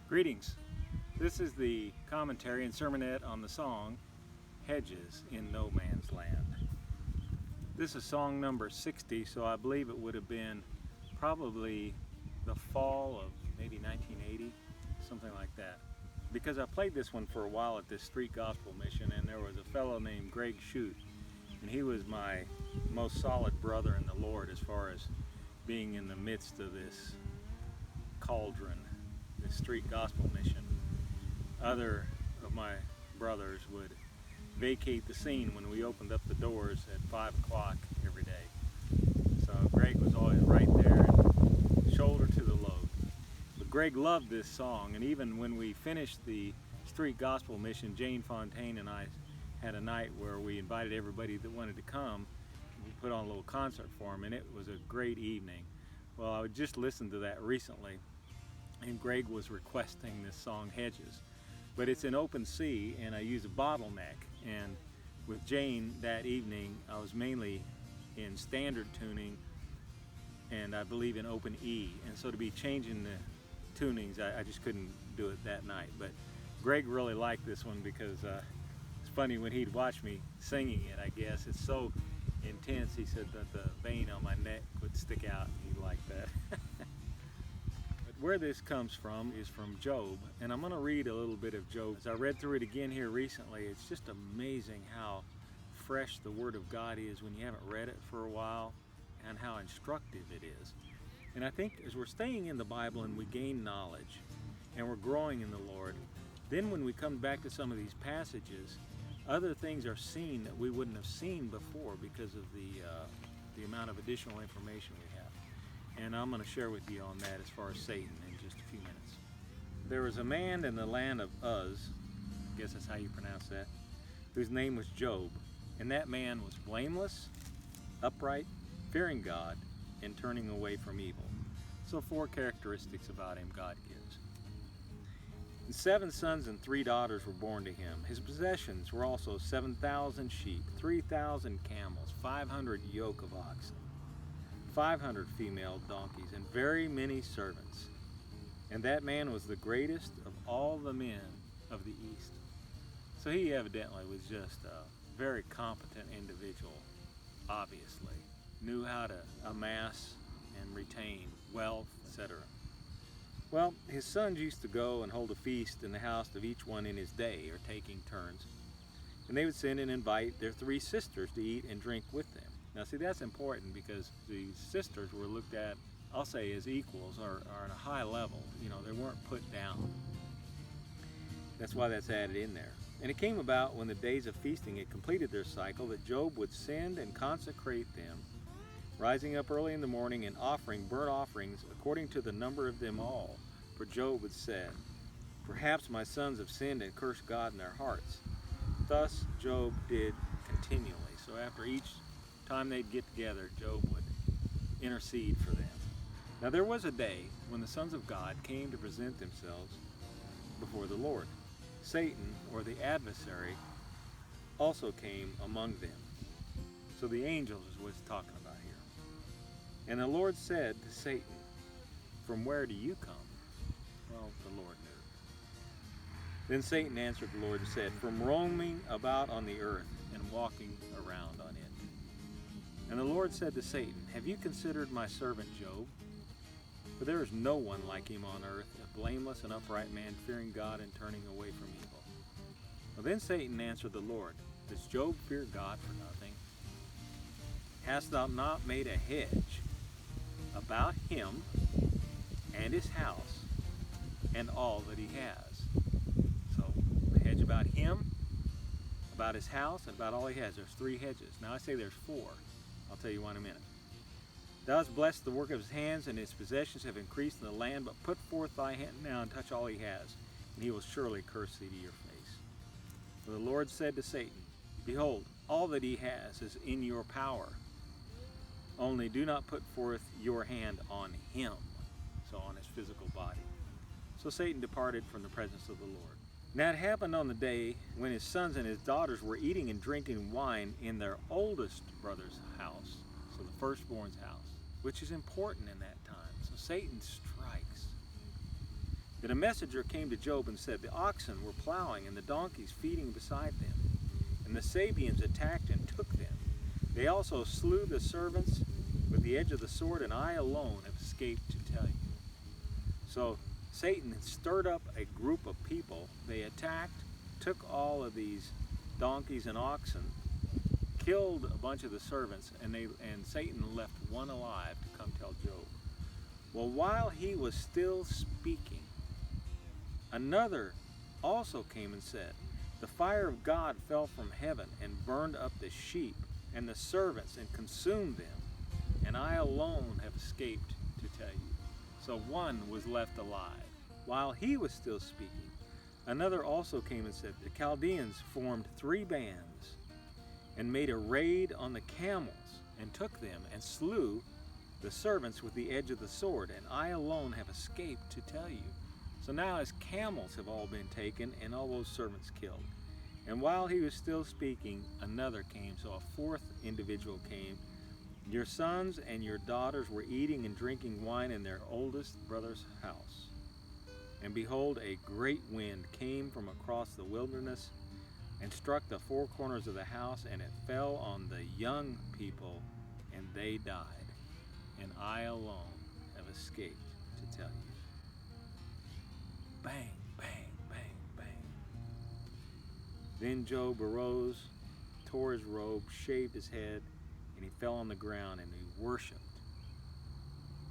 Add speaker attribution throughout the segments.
Speaker 1: Greetings. This is the commentary and sermonette on the song Hedges in No Man's Land. This is song number 60, so I believe it would have been probably the fall of maybe 1980, something like that. Because I played this one for a while at this street gospel mission, and there was a fellow named Greg Shute, and he was my most solid brother in the Lord as far as being in the midst of this cauldron, this street gospel mission. Other of my brothers would vacate the scene when we opened up the doors at 5 o'clock every day. So Greg was always right there, shoulder to the load. But Greg loved this song, and even when we finished the street gospel mission, Jane Fontaine and I had a night where we invited everybody that wanted to come. We put on a little concert for them, and it was a great evening. Well, I would just listened to that recently, and Greg was requesting this song Hedges. But it's in open C, and I use a bottleneck, and with Jane that evening I was mainly in standard tuning, and I believe in open E, and so to be changing the tunings, I just couldn't do it that night. But Greg really liked this one because it's funny, when he'd watch me singing it, I guess it's so intense, he said that the vein on my neck would stick out, and he liked that. Where this comes from is from Job, and I'm going to read a little bit of Job. As I read through it again here recently, it's just amazing how fresh the Word of God is when you haven't read it for a while, and how instructive it is. And I think as we're staying in the Bible and we gain knowledge and we're growing in the Lord, then when we come back to some of these passages, other things are seen that we wouldn't have seen before because of the amount of additional information we have. And I'm going to share with you on that as far as Satan in just a few minutes. There was a man in the land of Uz, I guess that's how you pronounce that, whose name was Job. And that man was blameless, upright, fearing God, and turning away from evil. So 4 characteristics about him God gives. And 7 sons and 3 daughters were born to him. His possessions were also 7,000 sheep, 3,000 camels, 500 yoke of oxen, 500 female donkeys, and very many servants. And that man was the greatest of all the men of the East. So he evidently was just a very competent individual, obviously. Knew how to amass and retain wealth, etc. Well, his sons used to go and hold a feast in the house of each one in his day, or taking turns. And they would send and invite their 3 sisters to eat and drink with them. Now see, that's important because the sisters were looked at, I'll say, as equals, or at a high level. You know, they weren't put down. That's why that's added in there. And it came about when the days of feasting had completed their cycle that Job would send and consecrate them, rising up early in the morning and offering burnt offerings according to the number of them all. For Job had said, "Perhaps my sons have sinned and cursed God in their hearts." Thus Job did continually. So after each time they'd get together, Job would intercede for them. Now there was a day when the sons of God came to present themselves before the Lord. Satan, or the adversary, also came among them. So the angels is what it's talking about here. And the Lord said to Satan, "From where do you come?" Well, the Lord knew. Then Satan answered the Lord and said, "From roaming about on the earth and walking around on it." And the Lord said to Satan, "Have you considered my servant Job? For there is no one like him on earth, a blameless and upright man, fearing God and turning away from evil." Well, then Satan answered the Lord, "Does Job fear God for nothing? Hast thou not made a hedge about him and his house and all that he has?" So, a hedge about him, about his house, and about all he has. There's 3 hedges. Now I say there's 4. I'll tell you one in a minute. "Thou hast blessed the work of his hands, and his possessions have increased in the land. But put forth thy hand now and touch all he has, and he will surely curse thee to your face." For the Lord said to Satan, "Behold, all that he has is in your power. Only do not put forth your hand on him," so on his physical body. So Satan departed from the presence of the Lord. Now it happened on the day when his sons and his daughters were eating and drinking wine in their oldest brother's house, so the firstborn's house, which is important in that time. So Satan strikes. Then a messenger came to Job and said, the oxen were plowing and the donkeys feeding beside them, and the Sabeans attacked and took them. They also slew the servants with the edge of the sword, and I alone have escaped to tell you. So Satan had stirred up a group of people. They attacked, took all of these donkeys and oxen, killed a bunch of the servants, and Satan left one alive to come tell Job. Well, while he was still speaking, another also came and said, the fire of God fell from heaven and burned up the sheep and the servants and consumed them, and I alone have escaped to tell you. So one was left alive. While he was still speaking, another also came and said, the Chaldeans formed 3 bands and made a raid on the camels and took them and slew the servants with the edge of the sword, and I alone have escaped to tell you. So now his camels have all been taken and all those servants killed. And while he was still speaking, another came. So a 4th individual came. Your sons and your daughters were eating and drinking wine in their oldest brother's house. And behold, a great wind came from across the wilderness and struck the 4 corners of the house, and it fell on the young people, and they died. And I alone have escaped to tell you. Bang, bang, bang, bang. Then Job arose, tore his robe, shaved his head, and he fell on the ground and he worshiped.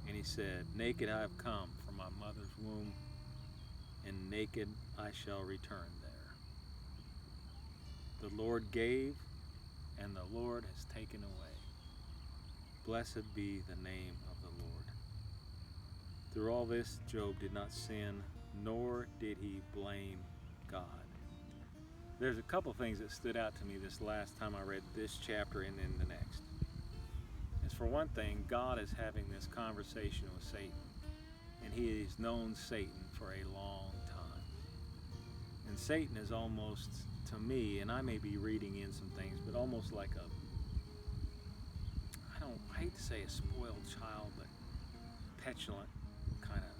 Speaker 1: And he said, naked I have come from my mother's womb, and naked I shall return there. The Lord gave, and the Lord has taken away. Blessed be the name of the Lord. Through all this, Job did not sin, nor did he blame God. There's a couple things that stood out to me this last time I read this chapter and then the next. As for one thing, God is having this conversation with Satan, and he has known Satan for a long time. And Satan is almost, to me, and I may be reading in some things, but almost like I hate to say a spoiled child, but petulant kind of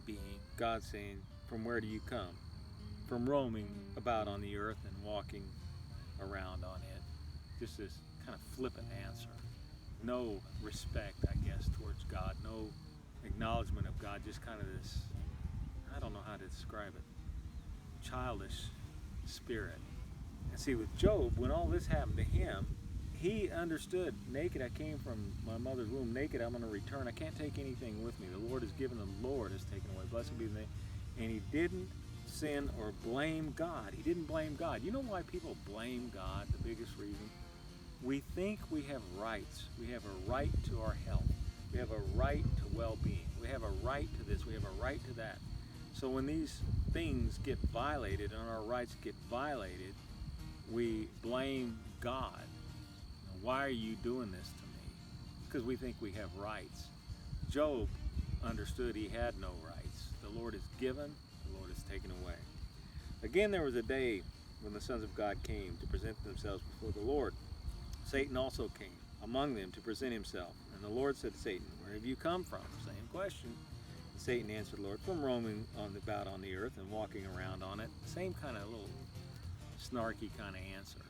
Speaker 1: being. God saying, from where do you come? From roaming about on the earth and walking around on it. Just this kind of flippant answer. No respect, I guess, towards God. No acknowledgement of God. Just kind of this, I don't know how to describe it, childish spirit. And see, with Job, when all this happened to him, he understood, naked I came from my mother's womb, naked I'm going to return. I can't take anything with me. The Lord has given, the Lord has taken away. Blessed be the name. And he didn't sin or blame God. He didn't blame God. You know why people blame God? The biggest reason? We think we have rights. We have a right to our health. We have a right to well-being. We have a right to this. We have a right to that. So when these things get violated and our rights get violated, we blame God. Why are you doing this to me? Because we think we have rights. Job understood he had no rights. The Lord has given, the Lord has taken away. Again, there was a day when the sons of God came to present themselves before the Lord. Satan also came among them to present himself. And the Lord said to Satan, where have you come from? Same question. And Satan answered, Lord, from roaming about on the earth and walking around on it. Same kind of little snarky kind of answer.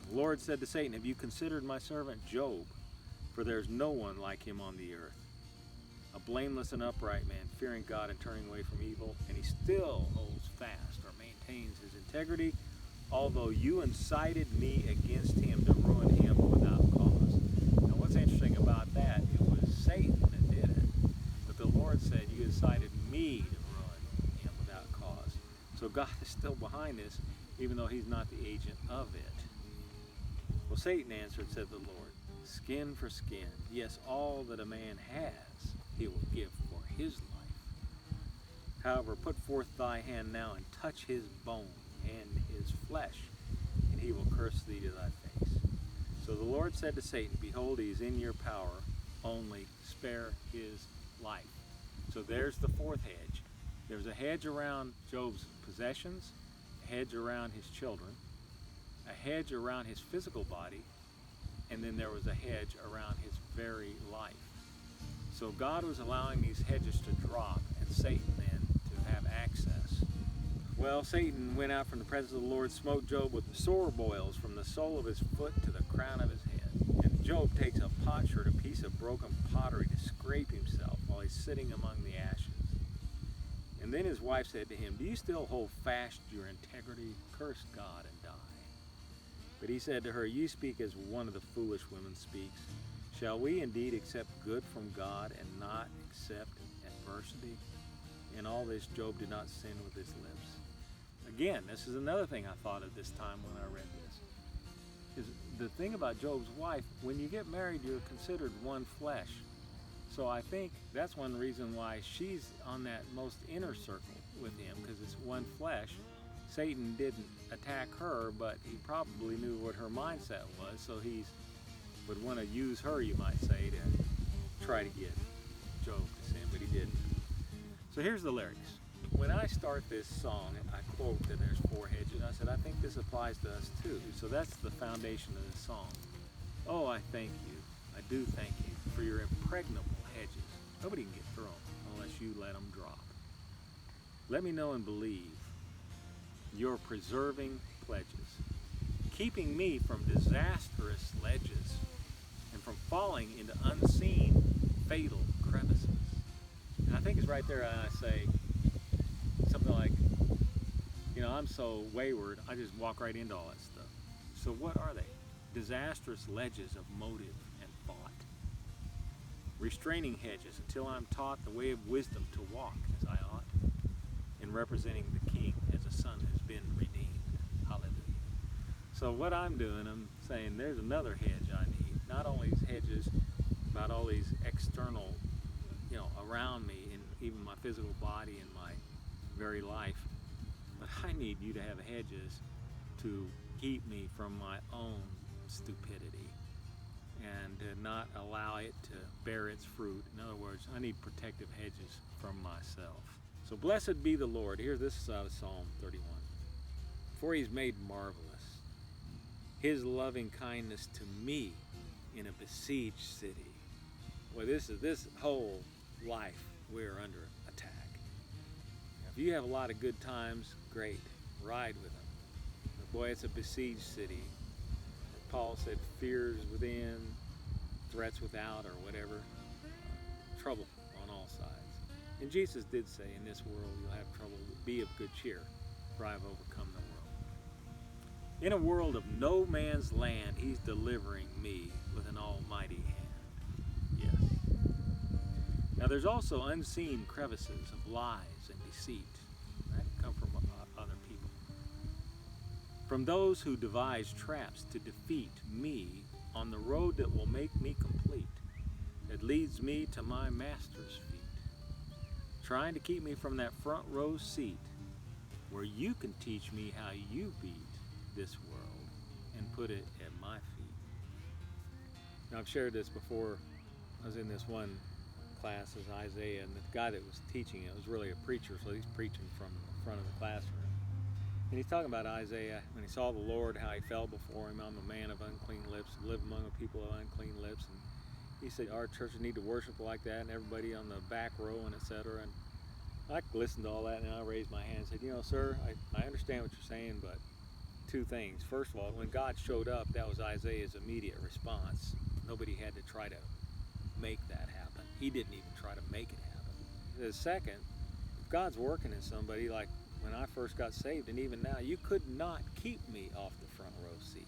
Speaker 1: The Lord said to Satan, have you considered my servant Job? For there is no one like him on the earth, a blameless and upright man, fearing God and turning away from evil, and he still holds fast or maintains his integrity, although you incited me against him to ruin him without cause. Now what's interesting about that, it was Satan that did it, but the Lord said, you incited me to ruin him without cause. So God is still behind this, even though he's not the agent of it. Well, Satan answered, said the Lord, skin for skin. Yes, all that a man has, he will give for his life. However, put forth thy hand now and touch his bone and his flesh, and he will curse thee to thy face. So the Lord said to Satan, behold, he is in your power, only spare his life. So there's the 4th hedge. There's a hedge around Job's possessions, a hedge around his children, a hedge around his physical body, and then there was a hedge around his very life. So God was allowing these hedges to drop, and Satan then Well, Satan went out from the presence of the Lord, smote Job with sore boils from the sole of his foot to the crown of his head. And Job takes a potsherd, a piece of broken pottery, to scrape himself while he's sitting among the ashes. And then his wife said to him, "Do you still hold fast your integrity? Curse God and die." But he said to her, "You speak as one of the foolish women speaks. Shall we indeed accept good from God and not accept adversity?" In all this, Job did not sin with his lips. Again, this is another thing I thought of this time when I read this. Is the thing about Job's wife, when you get married, you're considered one flesh. So I think that's one reason why she's on that most inner circle with him, because it's one flesh. Satan didn't attack her, but he probably knew what her mindset was, so he would want to use her, you might say, to try to get Job to sin, but he didn't. So here's the lyrics. When I start this song, I quote that there's 4 hedges. I said, I think this applies to us too. So that's the foundation of this song. Oh, I thank you. I do thank you for your impregnable hedges. Nobody can get through them unless you let them drop. Let me know and believe your preserving pledges, keeping me from disastrous ledges and from falling into unseen fatal crevices. And I think it's right there I say something like, I'm so wayward, I just walk right into all that stuff. So what are they? Disastrous ledges of motive and thought. Restraining hedges until I'm taught the way of wisdom to walk as I ought, in representing the King as a son who's been redeemed. Hallelujah. So what I'm doing, I'm saying there's another hedge I need. Not only these hedges about all these external, around me, and even my physical body and my very life, but I need you to have hedges to keep me from my own stupidity and to not allow it to bear its fruit. In other words, I need protective hedges from myself. So blessed be the Lord. This is out of Psalm 31. For he's made marvelous his loving kindness to me in a besieged city. Well, this whole life we're under attack. Now, if you have a lot of good times, great, ride with them. But boy, it's a besieged city. Paul said, fears within, threats without, or whatever. Trouble on all sides. And Jesus did say, in this world you'll have trouble, but be of good cheer, for I have overcome the world. In a world of no man's land, he's delivering me with an almighty hand. Yes. Now there's also unseen crevices of lies and deceit that come from other people. From those who devise traps to defeat me on the road that will make me complete, that leads me to my master's feet, trying to keep me from that front row seat where you can teach me how you beat this world and put it at my feet. Now I've shared this before. I was in this one class as Isaiah, and the guy that was teaching it was really a preacher, so he's preaching from the front of the classroom. And he's talking about Isaiah when he saw the Lord, how he fell before him. I'm a man of unclean lips, live among a people of unclean lips. And he said our churches need to worship like that, and everybody on the back row and etc. And I listened to all that, and I raised my hand and said, sir, I understand what you're saying, but 2 things. First of all, when God showed up, that was Isaiah's immediate response. Nobody had to try to make that happen. He didn't even try to make it happen. The second, if God's working in somebody, like when I first got saved, and even now, you could not keep me off the front row seat.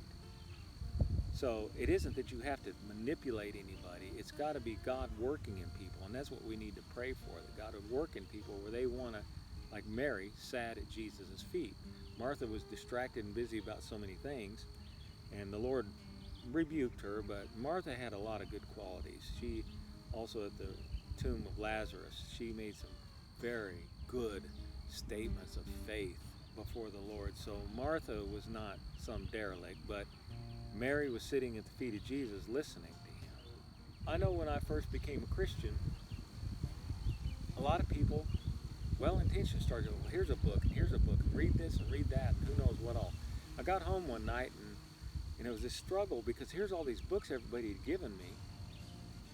Speaker 1: So it isn't that you have to manipulate anybody. It's got to be God working in people, and that's what we need to pray for, that God would work in people where they want to, like Mary sat at Jesus' feet. Martha was distracted and busy about so many things, and the Lord rebuked her, but Martha had a lot of good qualities. She also, at the tomb of Lazarus, she made some very good statements of faith before the Lord. So Martha was not some derelict, but Mary was sitting at the feet of Jesus listening to him. I know when I first became a Christian, a lot of people, well-intentioned, started going, well, here's a book, and here's a book, and read this and read that, and who knows what all. I got home one night, and it was this struggle, because here's all these books everybody had given me.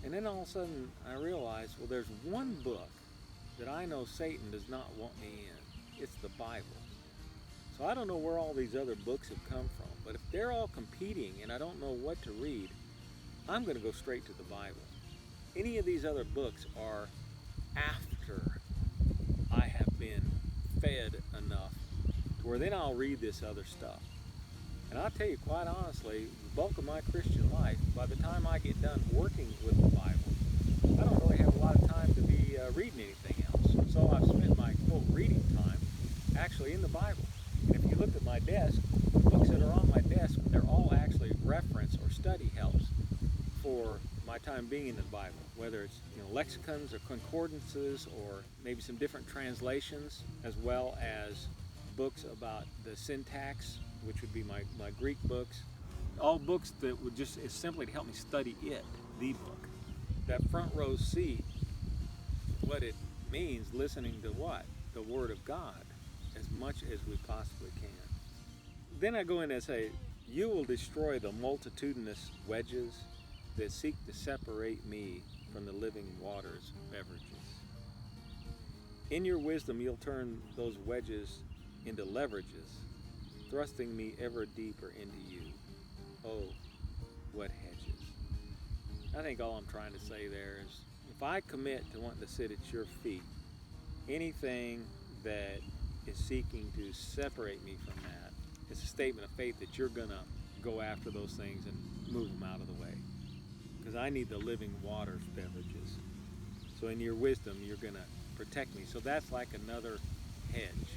Speaker 1: And then all of a sudden I realized, well, there's one book that I know Satan does not want me in. It's the Bible. So I don't know where all these other books have come from, but if they're all competing and I don't know what to read, I'm going to go straight to the Bible. Any of these other books are after I have been fed enough to where then I'll read this other stuff. And I'll tell you quite honestly, the bulk of my Christian life, by the time I get done working with the Bible, I don't really have a lot of time to be reading anything else. So I've spent my, quote, reading time actually in the Bible. And if you look at my desk, the books that are on my desk, they're all actually reference or study helps for my time being in the Bible, whether it's lexicons or concordances or maybe some different translations, as well as books about the syntax, which would be my Greek books. All books that would just is simply to help me study the book. That front row seat, what it means listening to what? The Word of God as much as we possibly can. Then I go in and say, you will destroy the multitudinous wedges that seek to separate me from the living waters beverages. In your wisdom, you'll turn those wedges into leverages, thrusting me ever deeper into you. Oh, what hedges. I think all I'm trying to say there is, if I commit to wanting to sit at your feet, anything that is seeking to separate me from that, it's a statement of faith that you're going to go after those things and move them out of the way. Because I need the living waters beverages. So in your wisdom, you're going to protect me. So that's like another hedge.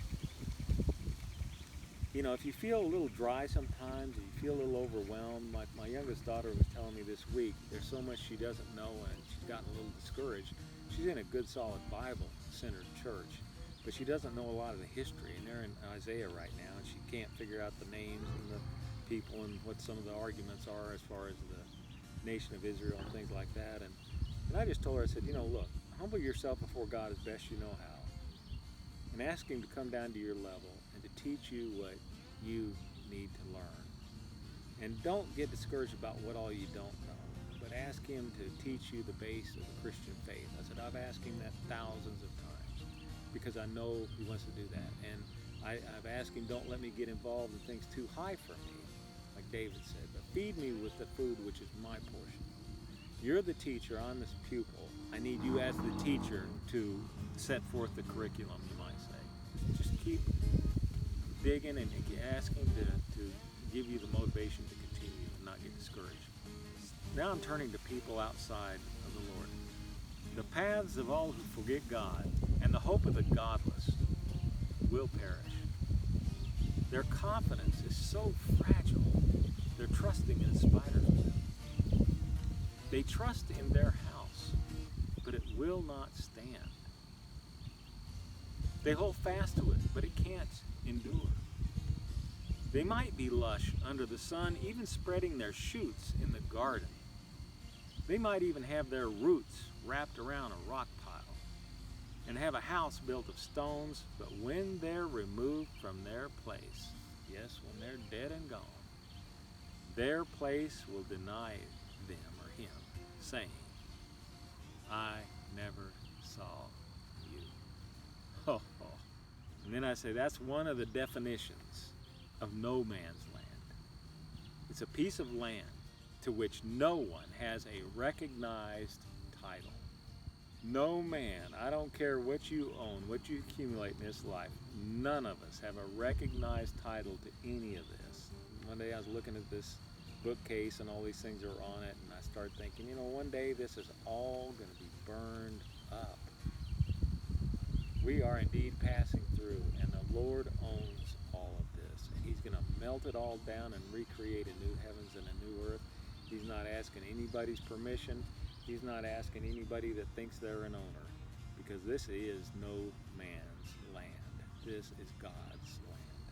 Speaker 1: If you feel a little dry sometimes, you feel a little overwhelmed, my youngest daughter was telling me this week, there's so much she doesn't know and she's gotten a little discouraged. She's in a good, solid Bible-centered church, but she doesn't know a lot of the history, and they're in Isaiah right now, and she can't figure out the names and the people and what some of the arguments are as far as the nation of Israel and things like that. And I just told her, I said, look, humble yourself before God as best you know how, and ask Him to come down to your level and to teach you what you need to learn. And don't get discouraged about what all you don't know, but ask Him to teach you the base of the Christian faith. I said, I've asked Him that thousands of times because I know He wants to do that. And I've asked Him, don't let me get involved in things too high for me, like David said, but feed me with the food which is my portion. You're the teacher, I'm this pupil. I need you as the teacher to set forth the curriculum, you might say. Just keep digging and ask Him to give you the motivation to continue and not get discouraged. Now I'm turning to people outside of the Lord. The paths of all who forget God and the hope of the godless will perish. Their confidence is so fragile, they're trusting in spiders. They trust in their house, but it will not stand. They hold fast to it, but it can't endure. They might be lush under the sun, even spreading their shoots in the garden. They might even have their roots wrapped around a rock pile and have a house built of stones, but when they're removed from their place, yes, when they're dead and gone, their place will deny them or him, saying, I never saw you. Oh. And then I say that's one of the definitions of no man's land. It's a piece of land to which no one has a recognized title. No man, I don't care what you own, what you accumulate in this life, none of us have a recognized title to any of this. One day I was looking at this bookcase and all these things are on it, and I started thinking, one day this is all going to be burned up. We are indeed passing through, and the Lord owns all of this, and He's going to melt it all down and recreate a new heavens and a new earth. He's not asking anybody's permission. He's not asking anybody that thinks they're an owner, because this is no man's land. This is God's land.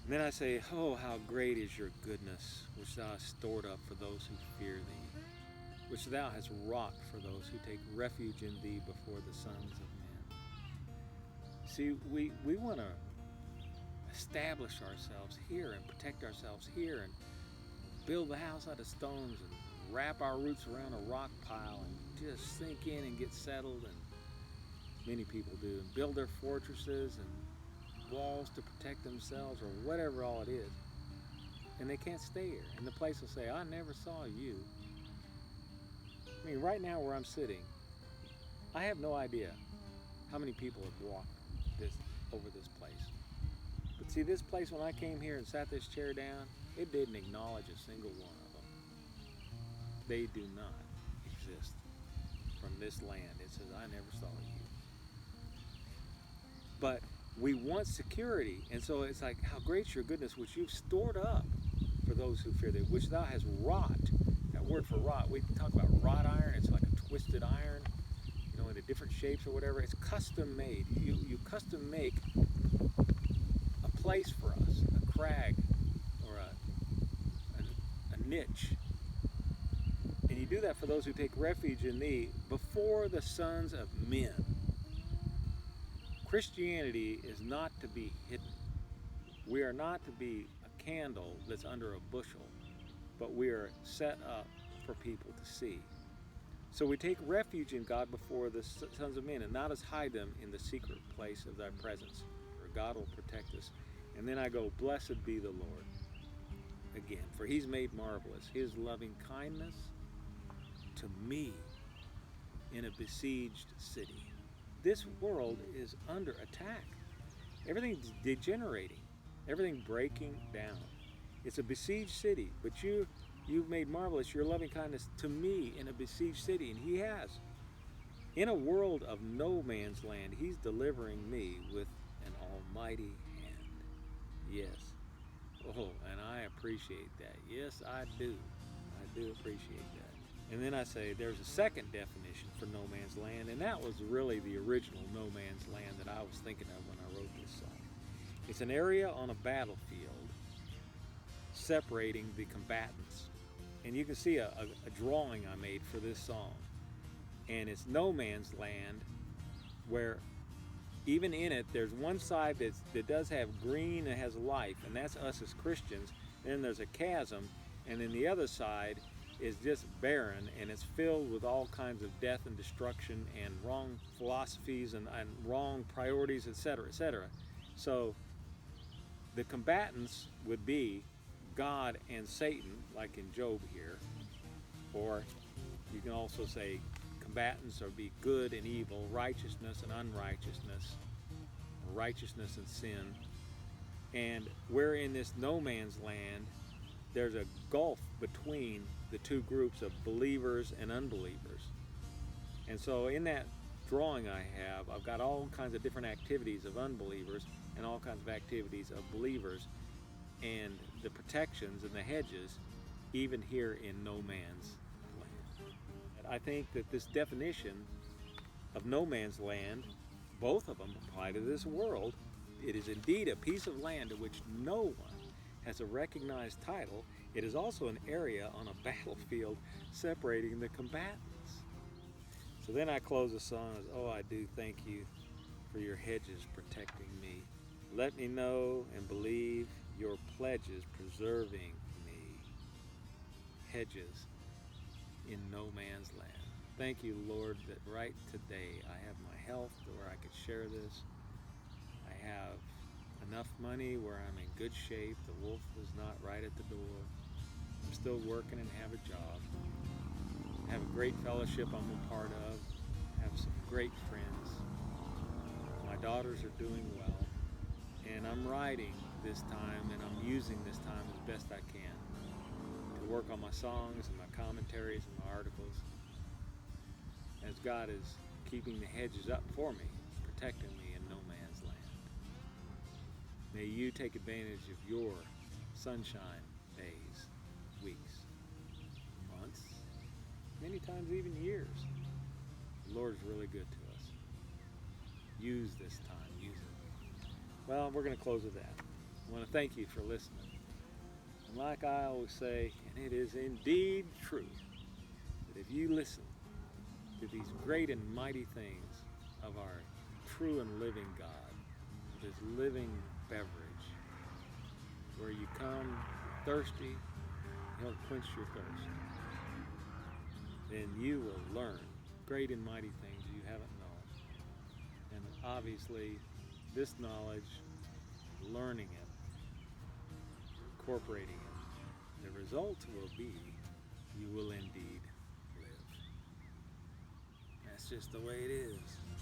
Speaker 1: And then I say, oh, how great is your goodness, which thou hast stored up for those who fear thee, which thou hast wrought for those who take refuge in thee before the sons of men. See, we want to establish ourselves here and protect ourselves here and build the house out of stones and wrap our roots around a rock pile and just sink in and get settled, and many people do, and build their fortresses and walls to protect themselves or whatever all it is. And they can't stay here. And the place will say, I never saw you. I mean, right now where I'm sitting, I have no idea how many people have walked over this place. But see, this place, when I came here and sat this chair down, it didn't acknowledge a single one of them. They do not exist from this land. It says, I never saw you. But we want security, and so it's like, how great's your goodness, which you've stored up for those who fear thee, which thou hast wrought. That word for wrought, we talk about wrought iron. It's like a twisted iron, in the different shapes or whatever. It's custom made. You custom make a place for us, a crag or a niche. And you do that for those who take refuge in thee before the sons of men. Christianity is not to be hidden. We are not to be a candle that's under a bushel, but we are set up for people to see. So we take refuge in God before the sons of men, and not as hide them in the secret place of thy presence, for God will protect us. And then I go, blessed be the Lord. Again, for he's made marvelous his loving kindness to me in a besieged city. This world is under attack. Everything's degenerating. Everything breaking down. It's a besieged city, but you've made marvelous your loving kindness to me in a besieged city, and he has. In a world of no man's land, he's delivering me with an almighty hand. Yes. Oh, and I appreciate that. Yes, I do. I do appreciate that. And then I say there's a second definition for no man's land, and that was really the original no man's land that I was thinking of when I wrote this song. It's an area on a battlefield separating the combatants. And you can see a drawing I made for this song. And it's no man's land, where even in it, there's one side that does have green and has life, and that's us as Christians. Then there's a chasm, and then the other side is just barren, and it's filled with all kinds of death and destruction and wrong philosophies and wrong priorities, etc., etc. So the combatants would be God and Satan, like in Job here, or you can also say combatants or be good and evil, righteousness and unrighteousness, or righteousness and sin. And we're in this no man's land. There's a gulf between the two groups of believers and unbelievers. And so in that drawing I have, I've got all kinds of different activities of unbelievers and all kinds of activities of believers, and the protections and the hedges, even here in no man's land. I think that this definition of no man's land, both of them apply to this world. It is indeed a piece of land to which no one has a recognized title. It is also an area on a battlefield separating the combatants. So then I close the song as, oh, I do thank you for your hedges protecting me. Let me know and believe your pledges preserving me. Hedges in no man's land. Thank you, Lord, that right today I have my health where I could share this. I have enough money where I'm in good shape. The wolf is not right at the door. I'm still working and have a job. I have a great fellowship I'm a part of. I have some great friends. My daughters are doing well. And I'm writing this time, and I'm using this time as best I can to work on my songs and my commentaries and my articles, as God is keeping the hedges up for me, protecting me in no man's land. May you take advantage of your sunshine days, weeks, months, many times even years. The Lord is really good to us. Use this time, use it. Well, we're going to close with that. I want to thank you for listening. And like I always say, and it is indeed true, that if you listen to these great and mighty things of our true and living God, this living beverage, where you come thirsty, he'll quench your thirst, then you will learn great and mighty things you haven't known. And obviously, this knowledge learning it, incorporating it, the result will be you will indeed live. That's just the way it is.